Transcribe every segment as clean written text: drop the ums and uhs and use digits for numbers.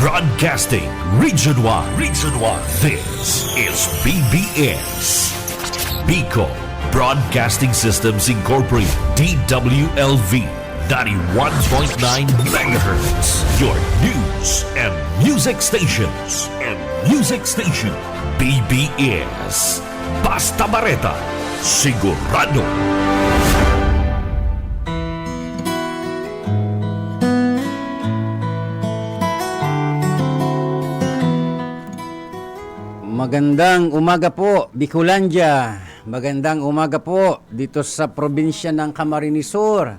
Broadcasting Region 1. Region 1. This is BBS. Bicol Broadcasting Systems Incorporated. DWLV. 91.9 megahertz. Your news and music stations. BBS. Basta Bareta. Sigurado. Magandang umaga po, Bicolandia. Magandang umaga po dito sa probinsya ng Camarines Sur.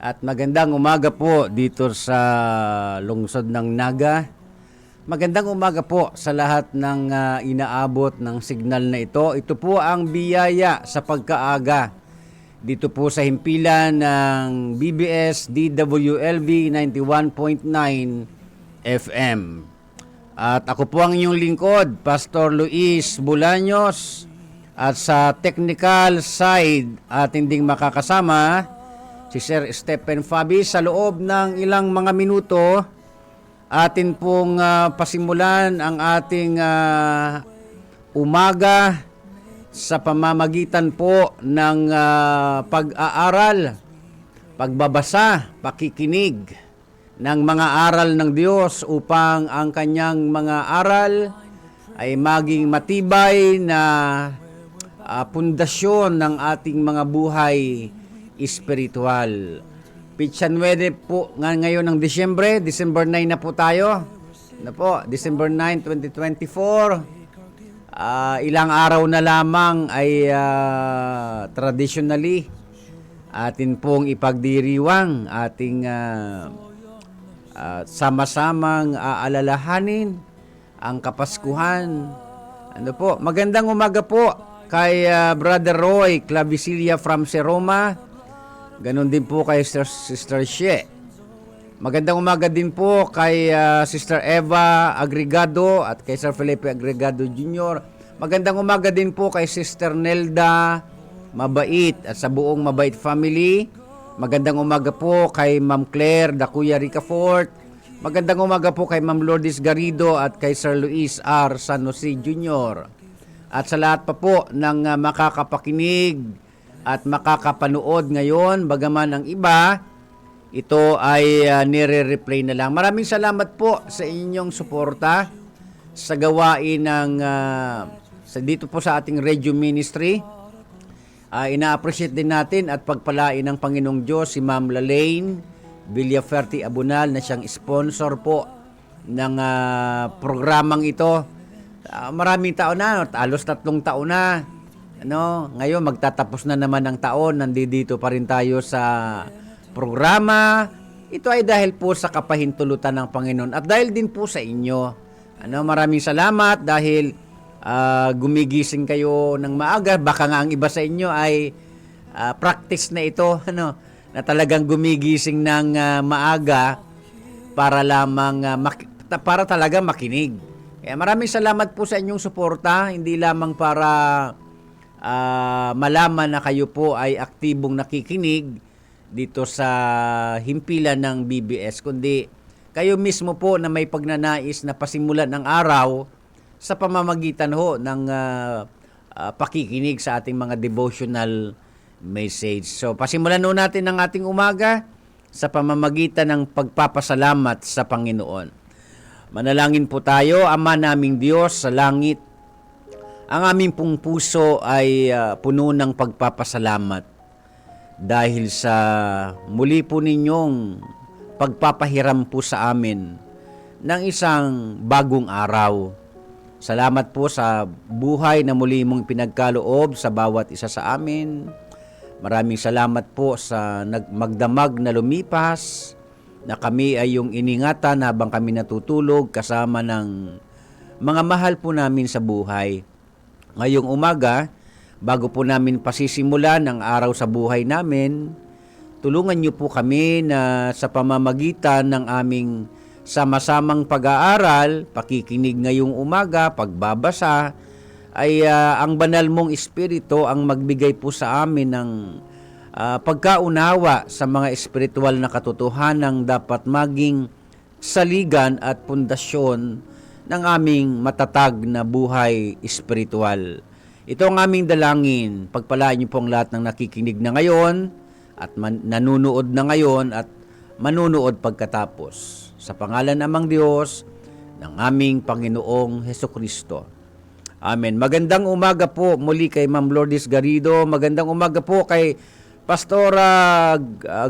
At magandang umaga po dito sa lungsod ng Naga. Magandang umaga po sa lahat ng inaabot ng signal na ito. Ito po ang biyaya sa pagkaaga. Dito po sa himpilan ng BBS DWLV 91.9 FM. At ako po ang inyong lingkod, Pastor Luis Bulaños. At sa technical side, ating ding makakasama si Sir Stephen Fabi. Sa loob ng ilang mga minuto, atin pong pasimulan ang ating umaga sa pamamagitan po ng pag-aaral, pagbabasa, pakikinig ng mga aral ng Diyos upang ang kanyang mga aral ay maging matibay na pundasyon ng ating mga buhay espiritual. Pitsa 9 po ngayon ng December 9 na po tayo. December 9, 2024. Ilang araw na lamang ay traditionally atin pong ipagdiriwang ating sama-samang aalalahanin ang Kapaskuhan. Magandang umaga po kay Brother Roy Clavicilia from Seroma. Ganon din po kay Sister She. Magandang umaga din po kay Sister Eva Agregado at kay Sir Felipe Agregado Jr. Magandang umaga din po kay Sister Nelda Mabait at sa buong Mabait family. Magandang umaga po kay Ma'am Claire Dacuya Ricafort. Magandang umaga po kay Ma'am Lourdes Garrido at kay Sir Luis R. San Jose Jr. At sa lahat pa po ng makakapakinig at makakapanood ngayon, bagaman ang iba, ito ay nire-replay na lang. Maraming salamat po sa inyong suporta sa gawain ng dito po sa ating Radio Ministry. Ina-appreciate din natin at pagpalain ng Panginoong Diyos si Ma'am Lalaine Villaferti Abunal na siyang sponsor po ng programang ito. Maraming taon na, halos 3 taon na. Ngayon magtatapos na naman ang taon, nandito pa rin tayo sa programa. Ito ay dahil po sa kapahintulutan ng Panginoon at dahil din po sa inyo. Maraming salamat dahil gumigising kayo ng maaga. Baka nga ang iba sa inyo ay practice na ito, na talagang gumigising ng maaga para lamang para talaga makinig. Kaya maraming salamat po sa inyong suporta, hindi lamang para malaman na kayo po ay aktibong nakikinig dito sa himpilan ng BBS, kundi kayo mismo po na may pagnanais na pasimulan ng araw sa pamamagitan ho ng pakikinig sa ating mga devotional message. So, pasimulan ho natin ang ating umaga sa pamamagitan ng pagpapasalamat sa Panginoon. Manalangin po tayo. Ama naming Diyos sa langit, ang aming pong puso ay puno ng pagpapasalamat dahil sa muli po ninyong pagpapahiram po sa amin ng isang bagong araw. Salamat po sa buhay na muli mong pinagkaloob sa bawat isa sa amin. Maraming salamat po sa magdamag na lumipas na kami ay yung iningatan habang kami natutulog kasama ng mga mahal po namin sa buhay. Ngayong umaga, bago po namin pasisimulan ang araw sa buhay namin, tulungan niyo po kami na sa pamamagitan ng aming sama-samang pag-aaral, pakikinig ngayong umaga, pagbabasa, ay ang banal mong Espiritu ang magbigay po sa amin ng pagkaunawa sa mga espiritual na katotohanang dapat maging saligan at pundasyon ng aming matatag na buhay espiritual. Ito ang aming dalangin. Pagpalain niyo po ang lahat ng nakikinig na ngayon at nanunood na ngayon at manunood pagkatapos. Sa pangalan namang Diyos ng aming Panginoong Hesukristo. Amen. Magandang umaga po muli kay Ma'am Lourdes Garrido. Magandang umaga po kay Pastora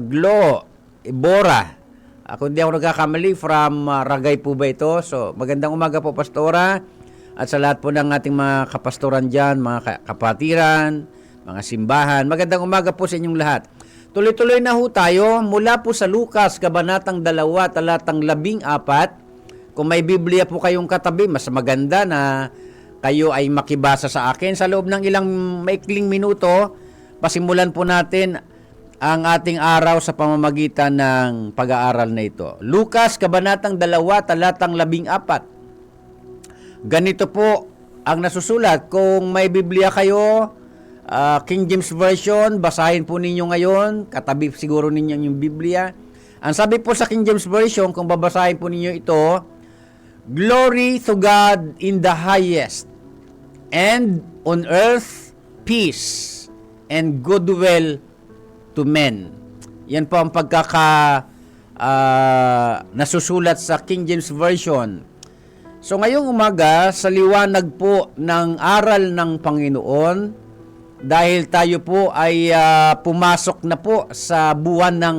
Glo Ibora. Kung di ako nagkakamali, from Ragay po ba ito? So, magandang umaga po, Pastora. At sa lahat po ng ating mga kapastoran dyan, mga kapatiran, mga simbahan. Magandang umaga po sa inyong lahat. Tuloy-tuloy na ho tayo mula po sa Lucas, Kabanatang 2, talatang 14. Kung may Biblia po kayong katabi, mas maganda na kayo ay makibasa sa akin. Sa loob ng ilang maikling minuto, pasimulan po natin ang ating araw sa pamamagitan ng pag-aaral na ito. Lucas, Kabanatang 2, talatang 14. Ganito po ang nasusulat. Kung may Biblia kayo, King James Version, basahin po ninyo ngayon. Katabi siguro ninyo yung Biblia. Ang sabi po sa King James Version, kung babasahin po ninyo ito, "Glory to God in the highest, and on earth peace and goodwill to men." Yan po ang nasusulat sa King James Version. So ngayong umaga, sa liwanag po ng aral ng Panginoon, dahil tayo po ay pumasok na po sa buwan ng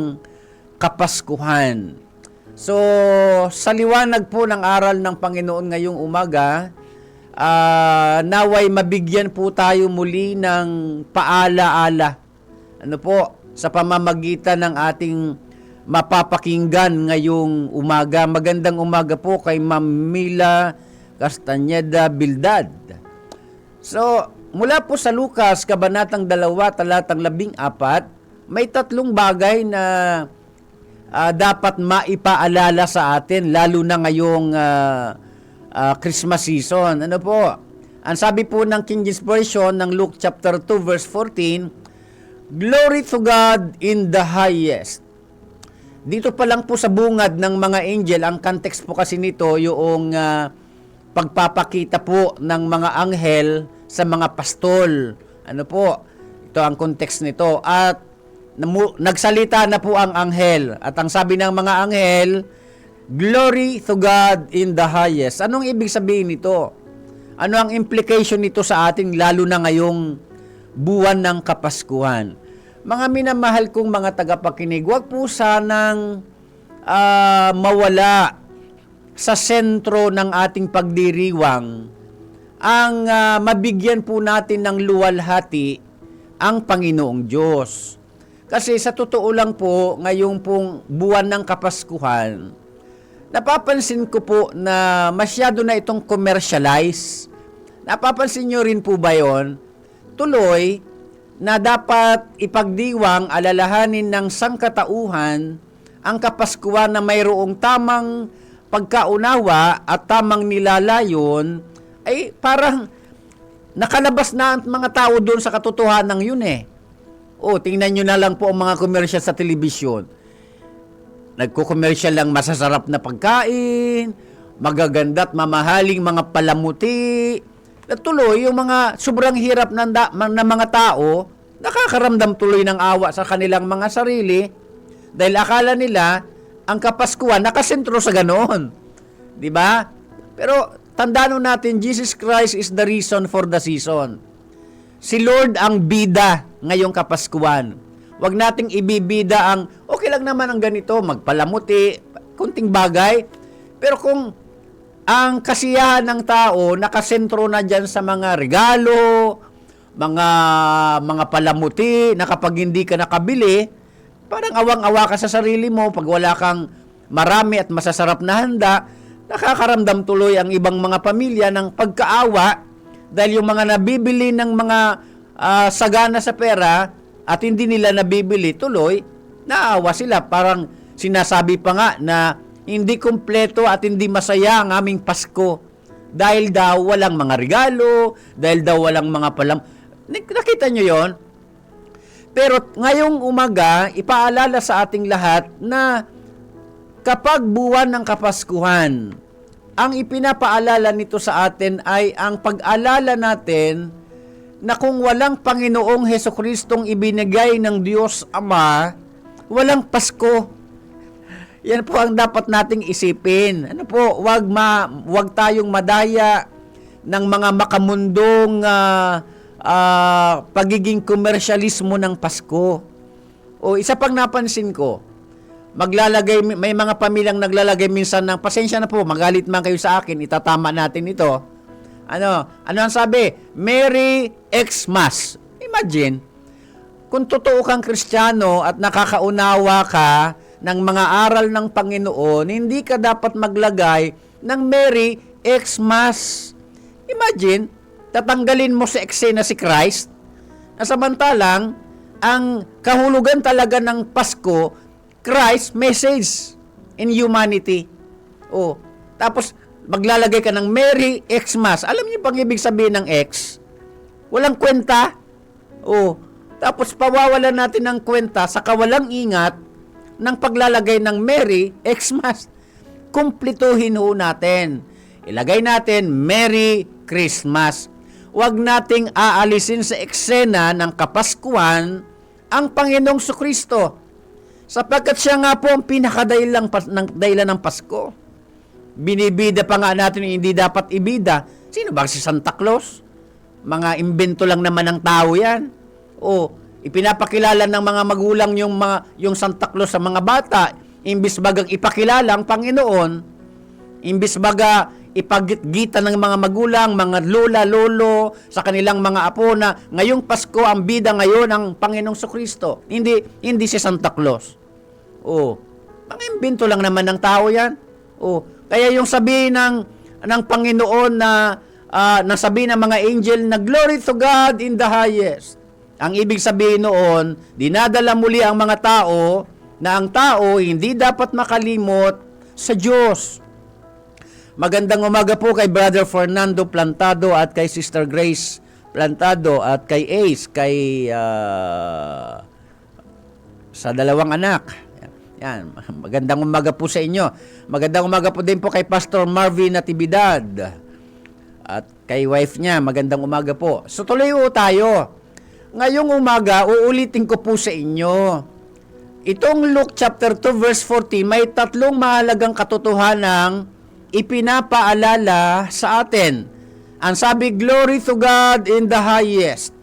Kapaskuhan. So sa liwanag po ng aral ng Panginoon ngayong umaga, naway mabigyan po tayo muli ng paalaala. Ano po, sa pamamagitan ng ating mapapakinggan ngayong umaga. Magandang umaga po kay Ma'am Mila Castañeda Bildad. So, mula po sa Lucas, Kabanatang 2, talatang 14, may tatlong bagay na dapat maipaalala sa atin, lalo na ngayong Christmas season. Ano po? Ang sabi po ng King James Version ng Luke chapter 2 verse 14, "Glory to God in the highest." Dito pa lang po sa bungad ng mga angel, ang context po kasi nito yung pagpapakita po ng mga anghel sa mga pastol. Ano po? Ito ang context nito. At nagsalita na po ang anghel. At ang sabi ng mga anghel, "Glory to God in the highest." Anong ibig sabihin nito? Ano ang implication nito sa ating lalo na ngayong buwan ng Kapaskuhan? Mga minamahal kong mga tagapakinig, huwag po sanang mawala sa sentro ng ating pagdiriwang ang mabigyan po natin ng luwalhati ang Panginoong Diyos. Kasi sa totoo lang po, ngayong pong buwan ng Kapaskuhan, napapansin ko po na masyado na itong commercialize. Napapansin nyo rin po ba yon? Tuloy, na dapat ipagdiwang, alalahanin ng sangkatauhan ang Kapaskuhan na mayroong tamang pagkaunawa at tamang nilalayon, ay parang nakalabas na ang mga tao doon sa katotohanan yun eh. O, tingnan nyo na lang po ang mga commercial sa telebisyon. Nagko-commercial lang masasarap na pagkain, magaganda at mamahaling mga palamuti. At tuloy, yung mga sobrang hirap ng mga tao, nakakaramdam tuloy ng awa sa kanilang mga sarili dahil akala nila ang Kapaskuhan nakasentro sa ganoon. Di ba? Pero tandaan natin, Jesus Christ is the reason for the season. Si Lord ang bida ngayong Kapaskuhan. Huwag nating ibibida ang, okay lang naman ang ganito, magpalamuti, kunting bagay. Pero kung ang kasiyahan ng tao nakasentro na dyan sa mga regalo, mga palamuti, na kapag hindi ka nakabili, parang awang-awa ka sa sarili mo pag wala kang marami at masasarap na handa, nakakaramdam tuloy ang ibang mga pamilya ng pagkaawa dahil yung mga nabibili ng mga sagana sa pera at hindi nila nabibili, tuloy, naawa sila. Parang sinasabi pa nga na hindi kumpleto at hindi masaya ang aming Pasko dahil daw walang mga regalo, dahil daw walang mga Nakita nyo yon? Pero ngayong umaga, ipaalala sa ating lahat na kapag buwan ng Kapaskuhan, ang ipinapaalala nito sa atin ay ang pag-alala natin na kung walang Panginoong Hesukριστong ibinigay ng Diyos Ama, walang Pasko. Yan po ang dapat nating isipin. Ano po, wag tayong madaya ng mga makamundong pagiging komersyalismo ng Pasko. O isa pang napansin ko, may mga pamilyang naglalagay minsan ng, pasensya na po, magalit man kayo sa akin, itatama natin ito. Ano ang sabi? Merry Xmas. Imagine, kung totoo kang Kristiyano at nakakaunawa ka ng mga aral ng Panginoon, hindi ka dapat maglagay ng Merry Xmas. Imagine, tatanggalin mo sa eksena si Christ, na samantalang, ang kahulugan talaga ng Pasko, Christ message in humanity. Oh, tapos maglalagay ka ng Merry Xmas. Alam niyo pang ibig sabihin ng X? Walang kwenta. Oh, tapos pawawalan natin ng kwenta sa kawalang ingat ng paglalagay ng Merry Xmas. Kumplituhin ho natin. Ilagay natin Merry Christmas. Huwag nating aalisin sa eksena ng Kapaskuhan ang Panginoong Sukristo. Sapagkat siya nga po ang pinakadahilan ng Pasko. Binibida pa nga natin yung hindi dapat ibida. Sino ba si Santa Claus? Mga imbento lang naman ng tao yan. O, ipinapakilala ng mga magulang yung Santa Claus sa mga bata. Imbis bagang ipakilala ang Panginoon, imbis baga ipagitgita ng mga magulang, mga lola, lolo, sa kanilang mga apo na ngayong Pasko, ang bida ngayon ang Panginoong Sukristo. Hindi si Santa Claus. Oh, mga imbento lang naman ng tao yan. Oh, kaya yung sabihin ng Panginoon na sabihin ng mga angel na glory to God in the highest. Ang ibig sabihin noon, dinadala muli ang mga tao na ang tao hindi dapat makalimot sa Diyos. Magandang umaga po kay Brother Fernando Plantado at kay Sister Grace Plantado at kay Ace, sa dalawang anak. Yan, magandang umaga po sa inyo. Magandang umaga po din po kay Pastor Marvin Natividad at kay wife niya. Magandang umaga po. So tuloy po tayo. Ngayong umaga, uulitin ko po sa inyo. Itong Luke chapter 2 verse 14, may tatlong mahalagang katotohanang ipinapaalala sa atin. Ang sabi, glory to God in the highest.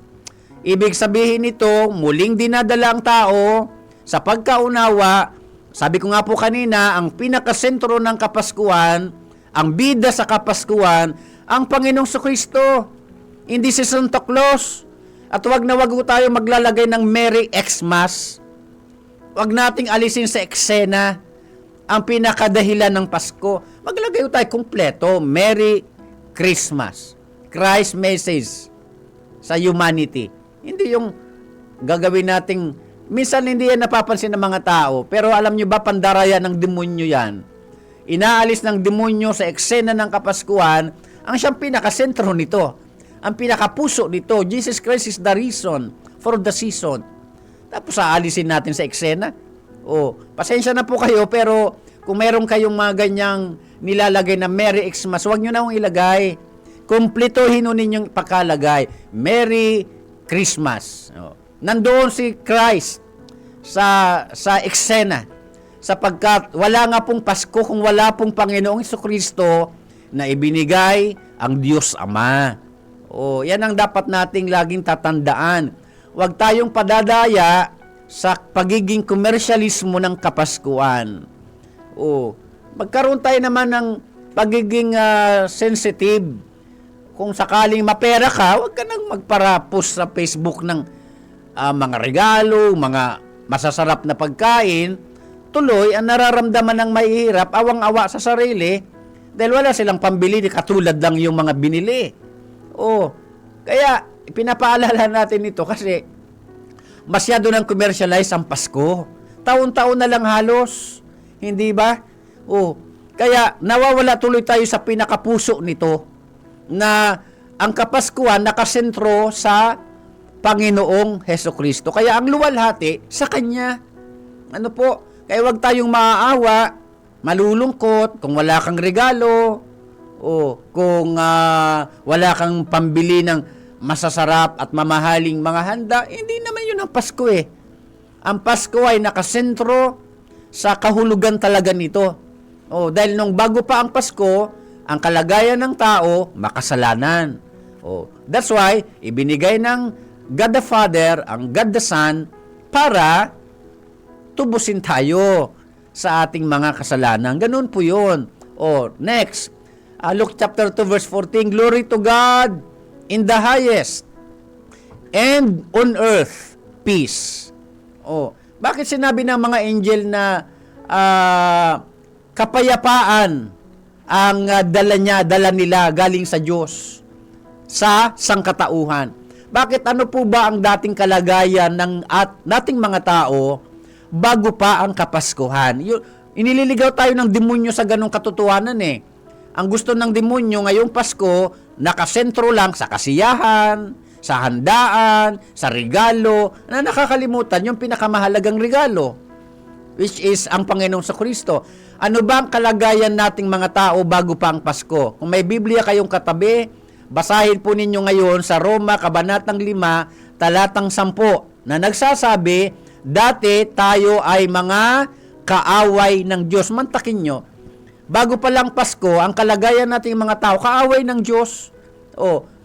Ibig sabihin nito, muling dinadala ang tao sa pagkaunawa. Sabi ko nga po kanina, ang pinakasentro ng Kapaskuhan, ang bida sa Kapaskuhan, ang Panginoong Sukristo. Hindi si Santa Claus. At wag tayo maglalagay ng Merry Xmas. Wag nating alisin sa eksena ang pinakadahilan ng Pasko. Maglagay tayo kumpleto, Merry Christmas. Christ message sa humanity. Hindi yung gagawin nating, minsan hindi yan napapansin ng mga tao, pero alam nyo ba, pandaraya ng demonyo yan. Inaalis ng demonyo sa eksena ng Kapaskuhan ang siyang pinakasentro nito. Ang pinakapuso nito. Jesus Christ is the reason for the season. Tapos aalisin natin sa eksena. Oh, pasensya na po kayo, pero kung meron kayong mga ganyang nilalagay na Merry Xmas, huwag nyo na akong ilagay. Kumplituhin nyo ninyong pakalagay. Merry Christmas. Oh. Nandoon si Christ sa eksena. Sapagkat wala nga pong Pasko kung wala pong Panginoong Jesucristo na ibinigay ang Diyos Ama. Oh, yan ang dapat nating laging tatandaan. Huwag tayong padadaya sa pagiging komersyalismo ng Kapaskuhan. Oh, magkaroon tayo naman ng pagiging sensitive. Kung sakaling mapera ka, huwag ka nang magparapos sa Facebook ng mga regalo, mga masasarap na pagkain. Tuloy, ang nararamdaman ng mahihirap, awang-awa sa sarili, dahil wala silang pambili, katulad lang yung mga binili. Oh, kaya pinapaalala natin ito kasi masyado nang commercialize ang Pasko. Taon-taon na lang halos. Hindi ba? Oh, kaya nawawala tuloy tayo sa pinakapuso nito na ang Kapaskuhan nakasentro sa Panginoong Hesukristo. Kaya ang luwalhati sa Kanya. Ano po? Kaya wag tayong maaawa malulungkot, kung wala kang regalo, o kung wala kang pambili ng masasarap at mamahaling mga handa, hindi naman yun ang Pasko eh. Ang Pasko ay nakasentro sa kahulugan talaga nito. Dahil nung bago pa ang Pasko, ang kalagayan ng tao, makasalanan. That's why, ibinigay ng God the Father, ang God the Son, para tubusin tayo sa ating mga kasalanan. Ganun po yun. Next, Luke chapter 2 verse 14, Glory to God in the highest, and on earth, peace. Bakit sinabi ng mga angel na kapayapaan ang dala nila galing sa Diyos sa sangkatauhan? Bakit ano po ba ang dating kalagayan ng nating mga tao bago pa ang Kapaskuhan? Inililigaw tayo ng demonyo sa ganong katotohanan eh. Ang gusto ng demonyo ngayong Pasko, nakasentro lang sa kasiyahan, sa handaan, sa regalo, na nakakalimutan yung pinakamahalagang regalo, which is ang Panginoong Kristo. Ano ba ang kalagayan nating mga tao bago pa ang Pasko? Kung may Biblia kayong katabi, basahin po ninyo ngayon sa Roma, Kabanatang 5, talatang 10, na nagsasabi, dati tayo ay mga kaaway ng Diyos. Mantakin nyo, bago pa lang Pasko, ang kalagayan nating mga tao, kaaway ng Diyos.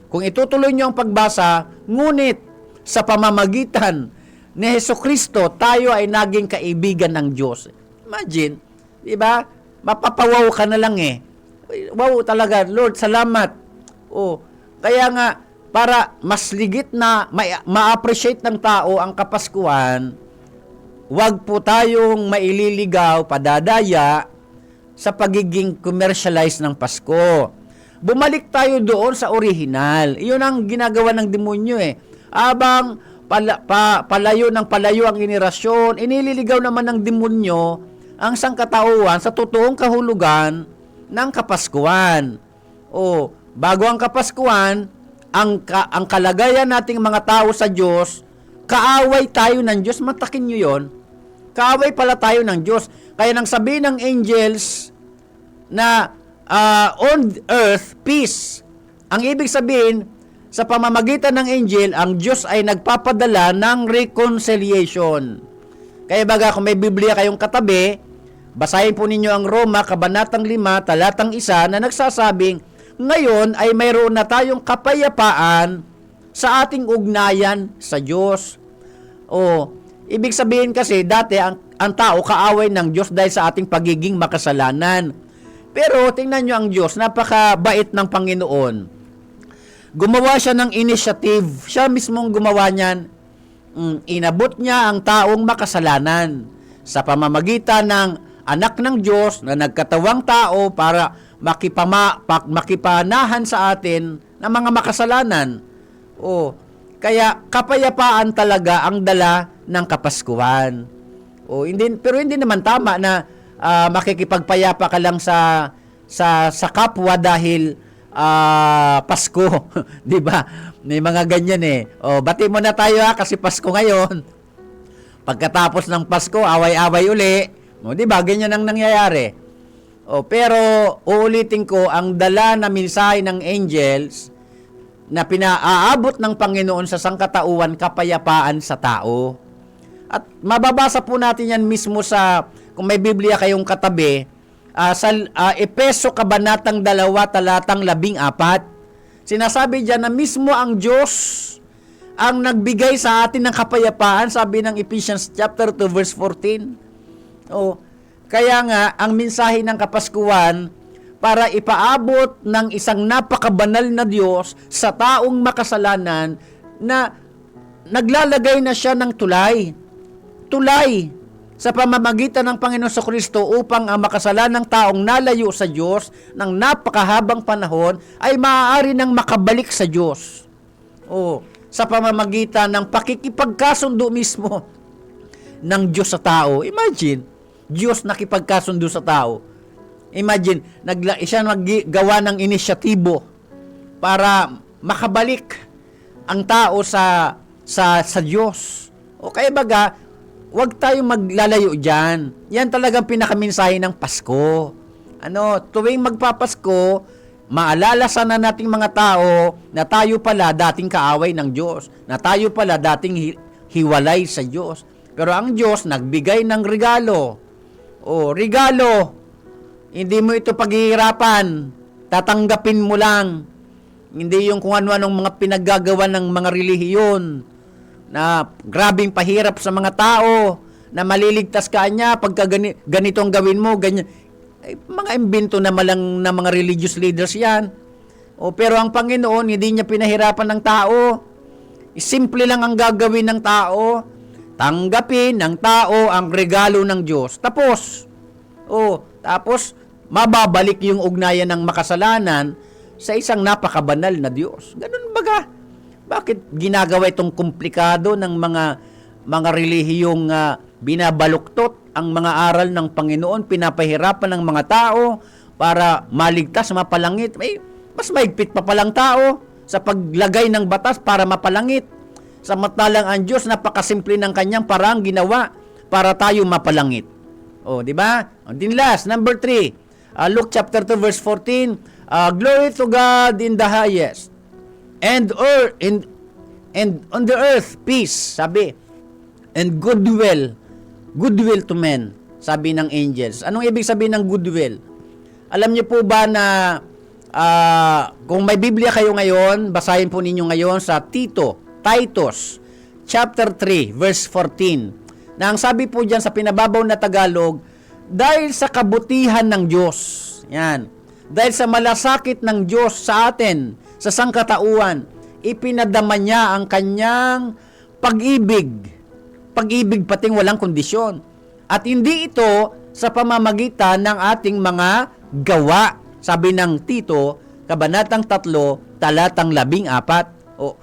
Kung itutuloy nyo ang pagbasa, ngunit sa pamamagitan ni Hesukristo, tayo ay naging kaibigan ng Diyos. Imagine, di ba? Mapapawaw ka na lang eh. Wow talaga, Lord, salamat. Kaya nga, para mas ligit na ma-appreciate ng tao ang Kapaskuhan, wag po tayong maililigaw, padadaya, sa pagiging commercialized ng Pasko. Bumalik tayo doon sa orihinal. Iyon ang ginagawa ng demonyo eh. Abang palayo ng palayo ang henerasyon, inililigaw naman ng demonyo ang sangkatauhan sa totoong kahulugan ng Kapaskuhan. Bago ang Kapaskuhan, ang kalagayan nating mga tao sa Diyos, kaaway tayo ng Diyos. Matakin nyo yon. Kaaway pala tayo ng Diyos. Kaya nang sabihin ng angels na on earth, peace. Ang ibig sabihin, sa pamamagitan ng angel, ang Diyos ay nagpapadala ng reconciliation. Kaya baga, kung may Biblia kayong katabi, basahin po ninyo ang Roma, Kabanatang 5, talatang 1, na nagsasabing, ngayon ay mayroon na tayong kapayapaan sa ating ugnayan sa Diyos. Ibig sabihin kasi, dati ang tao kaaway ng Diyos dahil sa ating pagiging makasalanan. Pero tingnan nyo ang Diyos, napakabait ng Panginoon. Gumawa siya ng initiative. Siya mismong gumawa niyan. Inabot niya ang taong makasalanan sa pamamagitan ng anak ng Diyos na nagkatawang tao para makipanahan sa atin ng mga makasalanan. Kaya kapayapaan talaga ang dala ng Kapaskuhan. Pero hindi naman tama na makikipagpayapa ka lang sa kapwa dahil Pasko, 'di ba? May mga ganyan eh. Bati mo na tayo kasi Pasko ngayon. Pagkatapos ng Pasko, away-away uli. 'Di ba? Ganyan ang nangyayari. Pero uulitin ko, ang dala na mensahe ng angels na pinaaabot ng Panginoon sa sangkatauhan, kapayapaan sa tao. At mababasa po natin yan mismo sa, kung may Biblia kayong katabi, sa Epeso Kabanatang 2, talatang 14. Sinasabi dyan na mismo ang Diyos ang nagbigay sa atin ng kapayapaan, sabi ng Ephesians chapter 2 verse 14. Kaya nga, ang mensahe ng Kapaskuhan, para ipaabot ng isang napakabanal na Diyos sa taong makasalanan na naglalagay na siya ng tulay sa pamamagitan ng Panginoon sa Kristo upang ang makasalanang taong nalayo sa Diyos ng napakahabang panahon ay maaari nang makabalik sa Diyos. Sa pamamagitan ng pakikipagkasundo mismo ng Diyos sa tao. Imagine, Diyos nakipagkasundo sa tao. Imagine, siya naggawa ng inisyatibo para makabalik ang tao sa Diyos. Kaya baga, wag tayo maglalayo dyan. Yan talagang pinakaminsahe ng Pasko. Tuwing magpapasko, maalala sana nating mga tao na tayo pala dating kaaway ng Diyos, na tayo pala dating hiwalay sa Diyos. Pero ang Diyos nagbigay ng regalo. Regalo. Hindi mo ito paghihirapan. Tatanggapin mo lang. Hindi yung kung ano-anong mga pinaggagawa ng mga relihiyon na grabing pahirap sa mga tao, na maliligtas ka niya pagka ganito ang gawin mo, ganyan. Mga imbento na malang na mga religious leaders yan. Pero ang Panginoon, hindi niya pinahirapan ng tao. Simple lang ang gagawin ng tao. Tanggapin ng tao ang regalo ng Diyos. Tapos, mababalik yung ugnayan ng makasalanan sa isang napakabanal na Diyos. Ganun baga. Bakit ginagawa itong komplikado ng mga relihiyong binabaluktot ang mga aral ng Panginoon, pinapahirapan ng mga tao para maligtas, mapalangit? Mas mahigpit pa palang tao sa paglagay ng batas para mapalangit. Samantalang ang Diyos, napakasimple ng kanyang parang ginawa para tayo mapalangit. Di ba? Din last, number 3, Luke chapter 2 verse 14, glory to God in the highest, and on the earth peace, sabi, and goodwill to men, sabi ng angels. Anong ibig sabihin ng goodwill? Alam niyo po ba na kung may Biblia kayo ngayon, basahin po ninyo ngayon sa Titus chapter 3 verse 14, na ang sabi po diyan sa pinababaw na Tagalog, dahil sa kabutihan ng Diyos, yan, dahil sa malasakit ng Diyos sa atin, sa sangkatauhan, ipinadama niya ang kanyang pag-ibig pating walang kondisyon. At hindi ito sa pamamagitan ng ating mga gawa. Sabi ng Tito, Kabanatang 3, Talatang 14.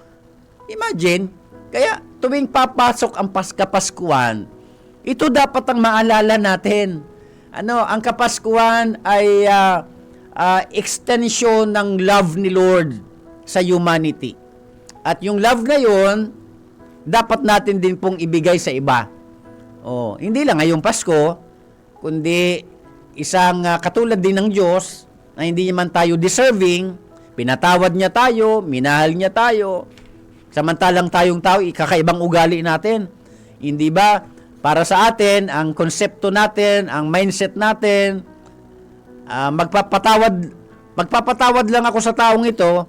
Imagine, kaya tuwing papasok ang Kapaskuhan, ito dapat ang maalala natin. Ang Kapaskuhan ay extension ng love ni Lord sa humanity. At yung love na yun, dapat natin din pong ibigay sa iba. Hindi lang ngayong Pasko, kundi isang katulad din ng Diyos na hindi naman tayo deserving, pinatawad niya tayo, minahal niya tayo, samantalang tayong tao, kakaibang ugali natin. Hindi ba? Para sa atin, ang konsepto natin, ang mindset natin, magpapatawad lang ako sa taong ito,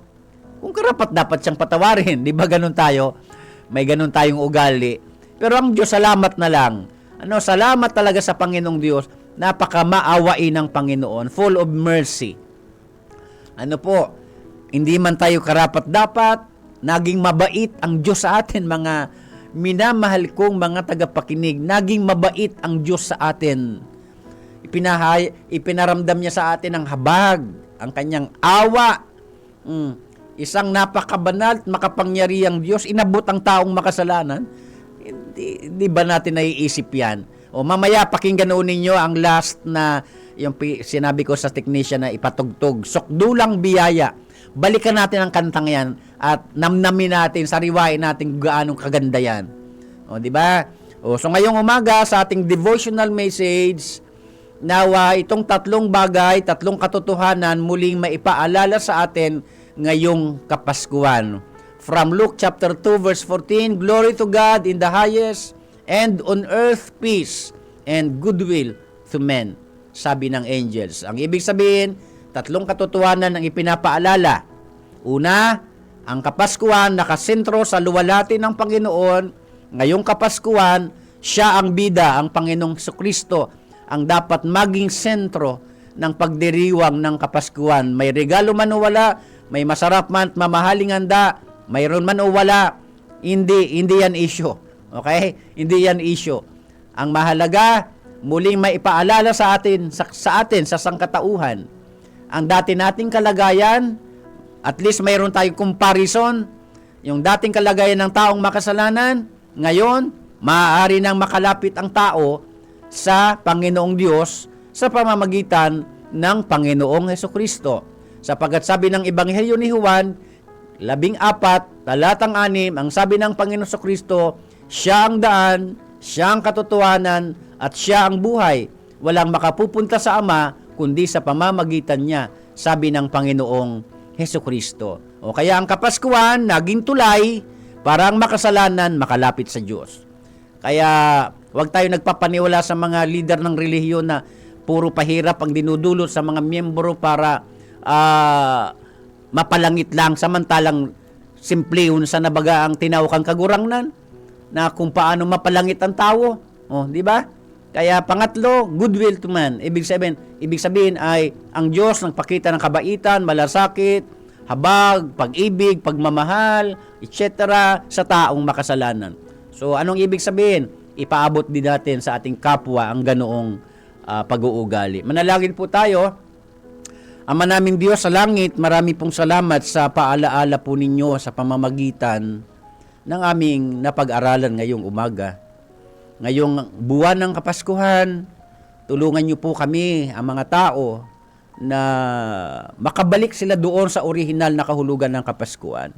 kung karapat dapat siyang patawarin. Di ba ganun tayo? May ganun tayong ugali. Pero ang Diyos, salamat na lang. Salamat talaga sa Panginoong Diyos. Napaka-maawain ng Panginoon. Full of mercy. Hindi man tayo karapat-dapat, naging mabait ang Diyos sa atin, mga minamahal kong mga tagapakinig. Naging mabait ang Diyos sa atin. Ipinaramdam niya sa atin ang habag, ang kanyang awa. Isang napakabanal at makapangyarihang Diyos, inabot ang taong makasalanan. Hindi ba natin naiisip yan? Mamaya pakinggan ninyo ang last na yung sinabi ko sa technician na ipatugtog, Sukdulang Biyaya. Balikan natin ang kantang yan at namnamin natin, sariwain natin gaanong kaganda yan. Di ba? So ngayong umaga sa ating devotional message, nawa itong tatlong bagay, tatlong katotohanan muling maipaalala sa atin ngayong Kapaskuhan. From Luke chapter 2 verse 14, glory to God in the highest, and on earth peace and goodwill to men, sabi ng angels. Ang ibig sabihin, tatlong katotohanan ang ipinapaalala. Una, ang Kapaskuhan nakasentro sa luwalhati ng Panginoon. Ngayong Kapaskuhan, siya ang bida, ang Panginoong Kristo, ang dapat maging sentro ng pagdiriwang ng Kapaskuhan. May regalo man o wala, may masarap man at mamahaling handa, mayroon man o wala, hindi yan issue. Okay? Hindi yan issue. Ang mahalaga, muling maipaalala sa atin sa sangkatauhan. Ang dati nating kalagayan, at least mayroon tayong comparison. Yung dating kalagayan ng taong makasalanan, ngayon, maaari nang makalapit ang tao sa Panginoong Diyos sa pamamagitan ng Panginoong Hesukristo. Sapagkat sabi ng Ebanghelyo ni Juan, 14, talatang 6, ang sabi ng Panginoong Hesukristo, siya ang daan, Siya ang katotohanan at siya ang buhay. Walang makapupunta sa Ama kundi sa pamamagitan niya, sabi ng Panginoong Hesukristo. O kaya ang Kapaskuhan naging tulay para ang makasalanan makalapit sa Diyos. Kaya huwag tayo nagpapaniwala sa mga leader ng relihiyon na puro pahirap ang dinudulot sa mga miyembro para mapalangit lang, samantalang simple yun sa nabaga ang tinawakang kagurangnan na kung paano mapalangit ang tao. O, di ba? Kaya pangatlo, goodwill to man. Ibig sabihin ay ang Diyos nagpakita ng kabaitan, malasakit, habag, pag-ibig, pagmamahal, etc. sa taong makasalanan. So, anong ibig sabihin? Ipaabot din natin sa ating kapwa ang ganoong pag-uugali. Manalangin po tayo. Ama naming Diyos sa langit, marami pong salamat sa paalaala po ninyo sa pamamagitan ng aming napag-aralan ngayong umaga. Ngayong buwan ng Kapaskuhan, tulungan niyo po kami, ang mga tao, na makabalik sila doon sa orihinal na kahulugan ng Kapaskuhan.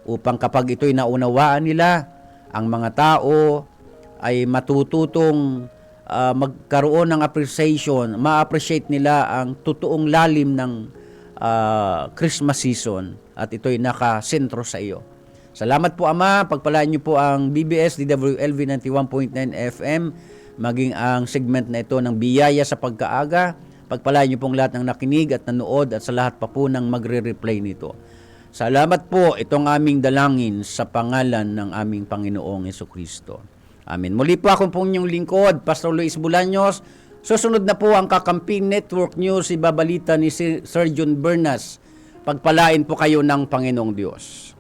Upang kapag ito'y naunawaan nila, ang mga tao ay matututong magkaroon ng appreciation, ma-appreciate nila ang totoong lalim ng Christmas season at ito'y nakasentro sa iyo. Salamat po Ama, pagpalaan niyo po ang BBS DWLV 91.9 FM, maging ang segment na ito ng biyaya sa pagkaaga. Pagpalaan niyo pong lahat ng nakinig at nanood at sa lahat pa po ng magre-replay nito. Salamat po, itong aming dalangin sa pangalan ng aming Panginoong Hesukristo. Amen. Muli po akong pong inyong lingkod, Pastor Luis Bulaños. Susunod na po ang Kakampi Network News, ibabalita ni Sir John Bernas. Pagpalain po kayo ng Panginoong Diyos.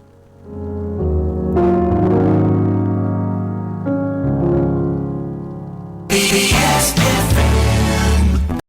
BBS